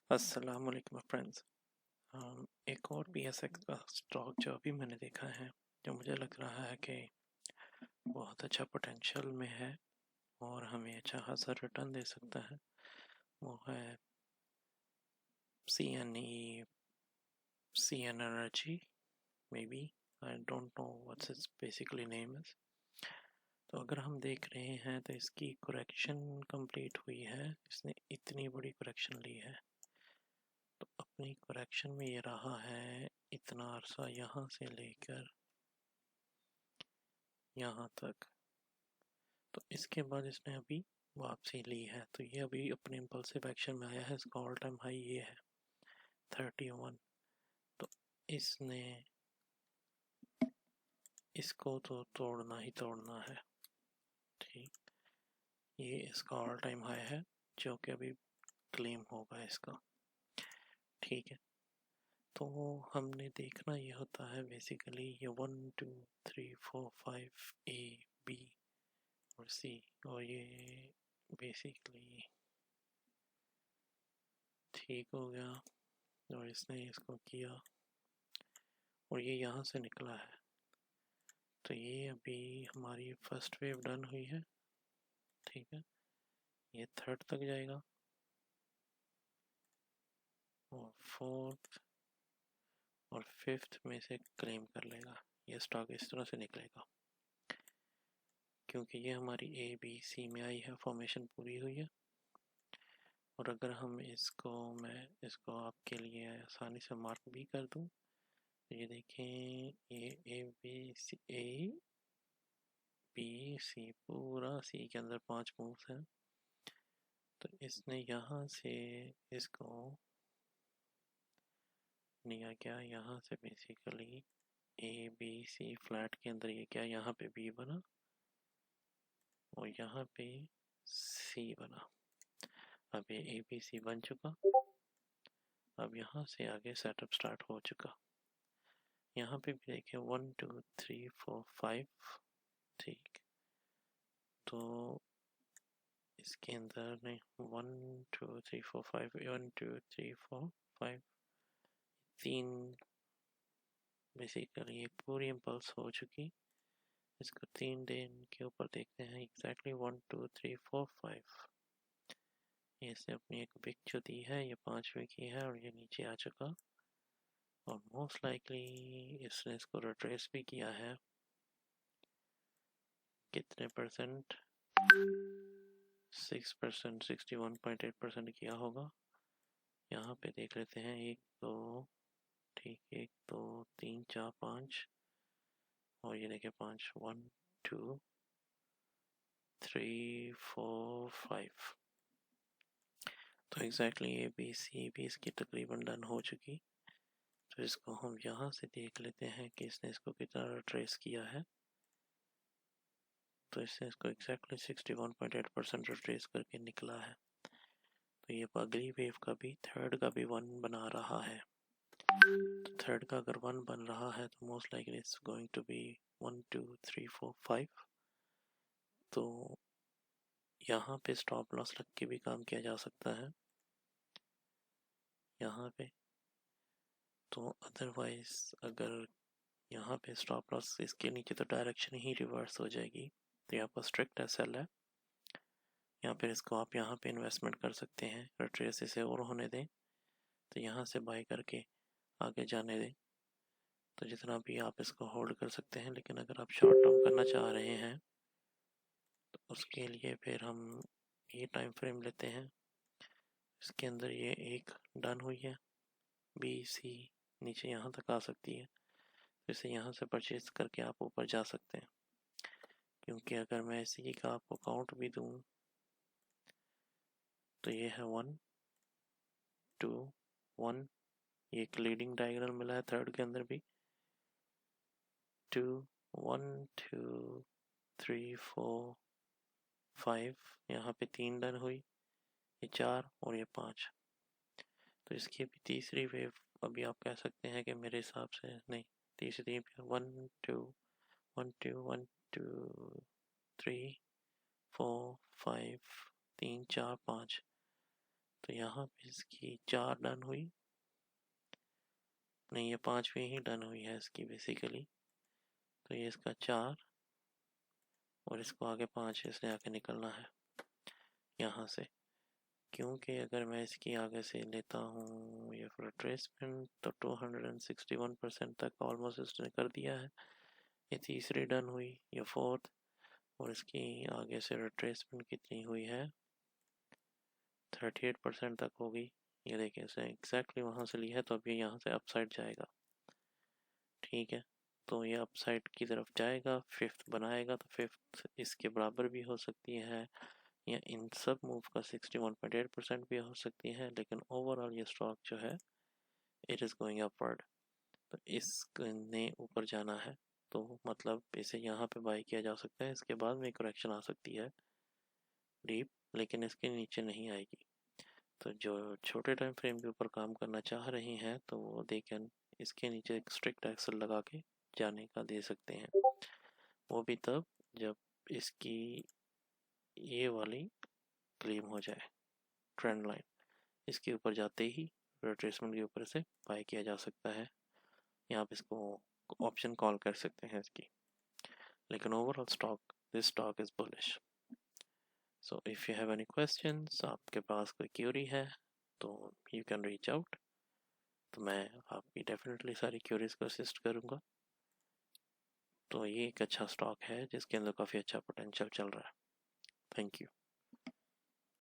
अस्सलाम वालेकुम फ्रेंड्स। एक और PSX का स्टॉक जो अभी मैंने देखा है, जो मुझे लग रहा है कि बहुत अच्छा पोटेंशियल में है और हमें अच्छा खासा रिटर्न दे सकता है, वो है CN Energy, may be. I don't know what's it's basically name is. तो अगर हम देख रहे हैं तो इसकी करेक्शन कंप्लीट हुई है, इसने इतनी बड़ी करेक्शन ली है। तो अपनी करेक्शन में ये रहा है इतना अरसा, यहाँ से लेकर यहाँ तक। तो इसके बाद इसने अभी वापसी ली है, तो ये अभी अपने इम्पल्सिव एक्शन में आया है। इसका ऑल टाइम हाई ये है 31। तो इसने इसको तो तोड़ना ही तोड़ना है। ठीक, ये इसका ऑल टाइम हाई है जो कि अभी क्लेम होगा इसका। ठीक है, तो हमने देखना ये होता है बेसिकली ये 1 2 3 4 5 A B और C, और ये बेसिकली ठीक हो गया और इसने इसको किया और ये यहाँ से निकला है। तो ये अभी हमारी फर्स्ट वेव डन हुई है। ठीक है, ये थर्ड तक जाएगा और फोर्थ और फिफ्थ में से क्लेम कर लेगा। ये स्टॉक इस तरह से निकलेगा क्योंकि ये हमारी ABC में आई है, फॉर्मेशन पूरी हुई है। और अगर हम इसको, मैं इसको आपके लिए आसानी से मार्क भी कर दूं, तो ये देखें, ये ABC पूरा C के अंदर 5 मूव्स हैं। तो इसने यहाँ से इसको लिया क्या, यहाँ से बेसिकली ABC फ्लैट के अंदर ये क्या, यहाँ पे B बना और यहाँ पे C बना। अब ये ABC बन चुका। अब यहाँ से आगे सेटअप स्टार्ट हो चुका। यहाँ पे भी देखें 1 2 3 4 5। ठीक, तो इसके अंदर नहीं, 1 2 3 4 5, 1 2 3 4 5, 3 बेसिकली एक पूरी इम्पल्स हो चुकी। इसको 3 दिन के ऊपर देखते हैं। एग्जैक्टली 1 2 3 4 5, इसने अपनी एक विक जो दी है ये 5वीं की है और ये नीचे आ चुका। और मोस्ट लाइकली इसने इसको रिट्रेस भी किया है। कितने परसेंट? 6%, 61.8% किया होगा। यहाँ पे देख लेते हैं, 1 2, ठीक, 1 2 3 4 5 और ये देखे 5, 1 2 3 4 5। तो एग्जैक्टली ABC भी इसकी तकरीबन डन हो चुकी। तो इसको हम यहाँ से देख लेते हैं कि इसने इसको कितना ट्रेस किया है। तो इसने इसको एग्जैक्टली 61.8% ट्रेस करके निकला है। तो ये अगली वेव का भी, थर्ड का भी 1 बना रहा है। तो थर्ड का अगर 1 बन रहा है तो most likely it's going to be 1 2 3 4 5। तो यहाँ पे स्टॉप लॉस लग के भी काम किया जा सकता है यहाँ पे। तो अदरवाइज अगर यहाँ पे स्टॉप लॉस इसके नीचे, तो डायरेक्शन ही रिवर्स हो जाएगी। तो यहाँ पर स्ट्रिक्ट SL है, या फिर इसको आप यहाँ पे इन्वेस्टमेंट कर सकते हैं। रिट्रेस इसे और होने दें, तो यहाँ से बाई करके आगे जाने दें। तो जितना भी आप इसको होल्ड कर सकते हैं, लेकिन अगर आप शॉर्ट टर्म करना चाह रहे हैं तो उसके लिए फिर हम ये टाइम फ्रेम लेते हैं। इसके अंदर ये एक डन हुई है, BC नीचे यहाँ तक आ सकती है, फिर से यहाँ से परचेज करके आप ऊपर जा सकते हैं। क्योंकि अगर मैं इसी का आपको काउंट भी दूँ तो ये है 1 2 1, ये एक लीडिंग डायग्राम मिला है थर्ड के अंदर भी। 2 1 2 3 4 5, यहाँ पे 3 डन हुई, ये 4 और ये 5। तो इसकी अभी तीसरी वेव, अभी आप कह सकते हैं कि मेरे हिसाब से नहीं, तीसरी 1 2 1 2 1 2 3 4 5 3 4 5। तो यहाँ पे इसकी 4 डन हुई, नहीं ये 5वीं ही डन हुई है इसकी बेसिकली। तो ये इसका 4 और इसको आगे 5 इसने आके निकलना है यहाँ से, क्योंकि अगर मैं इसकी आगे से लेता हूँ ये रिट्रेसमेंट तो 261% तक ऑलमोस्ट इसने कर दिया है। ये तीसरी डन हुई, ये 4th, और इसकी आगे से रिट्रेसमेंट कितनी हुई है 38% तक होगी। ये देखिए इसने एग्जैक्टली वहाँ से ली है, तो अब ये यहाँ से अपसाइड जाएगा। ठीक है, तो ये अपसाइड की तरफ जाएगा, 5th बनाएगा, तो 5th इसके बराबर भी हो सकती है, या इन सब मूव का 61.8% भी हो सकती है, लेकिन ओवरऑल ये स्टॉक जो है इट इज़ गोइंग अपवर्ड। तो इसने ऊपर जाना है, तो मतलब इसे यहाँ पे बाई किया जा सकता है। इसके बाद में करेक्शन आ सकती है डीप, लेकिन इसके नीचे नहीं आएगी। तो जो छोटे टाइम फ्रेम के ऊपर काम करना चाह रहे हैं तो वो दे कैन इसके नीचे एक स्ट्रिक्ट एक्सेल लगा के जाने का दे सकते हैं। वो भी तब जब इसकी ये वाली क्लेम हो जाए ट्रेंड लाइन, इसके ऊपर जाते ही रिट्रेसमेंट के ऊपर से बाय किया जा सकता है, या आप इसको ऑप्शन कॉल कर सकते हैं इसकी। लेकिन overall stock, this stock is bullish. So if you have any questions, आपके पास कोई क्यूरी है तो यू कैन रीच आउट। तो मैं आपकी डेफिनेटली सारी क्यूरीज को असिस्ट करूँगा। तो ये एक अच्छा स्टॉक है जिसके अंदर काफ़ी अच्छा पोटेंशियल चल रहा है। Thank you.